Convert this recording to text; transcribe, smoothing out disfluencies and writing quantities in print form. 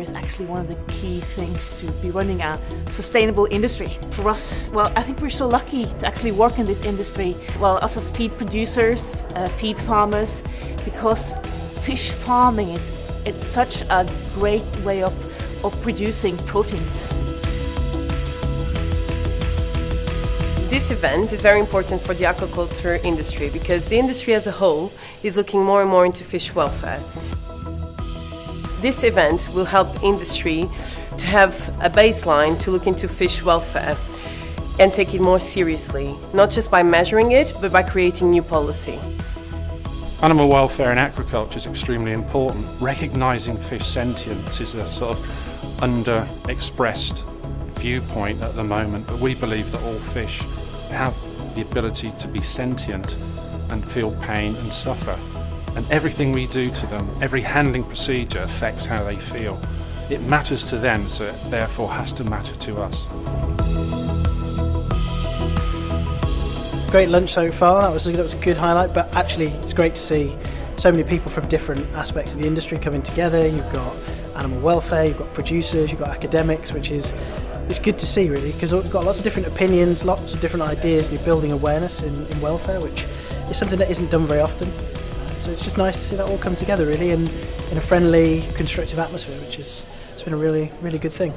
welfare is actually one of the key things to be running a sustainable industry. For us, well, I think we're so lucky to actually work in this industry. Well, us as feed producers, feed farmers, because fish farming it's such a great way of producing proteins. This event is very important for the aquaculture industry because the industry as a whole is looking more and more into fish welfare. This event will help industry to have a baseline to look into fish welfare and take it more seriously, not just by measuring it, but by creating new policy. Animal welfare in aquaculture is extremely important. Recognising fish sentience is a sort of under-expressed viewpoint at the moment, but we believe that all fish have the ability to be sentient and feel pain and suffer. And everything we do to them, every handling procedure affects how they feel. It matters to them, so it therefore has to matter to us. Great lunch so far, that was a good highlight, but actually it's great to see so many people from different aspects of the industry coming together. You've got animal welfare, you've got producers, you've got academics, which is it's good to see really, because we've got lots of different opinions, lots of different ideas, and you're building awareness in welfare, which is something that isn't done very often. So it's just nice to see that all come together really in a friendly, constructive atmosphere, which it's been a really, really good thing.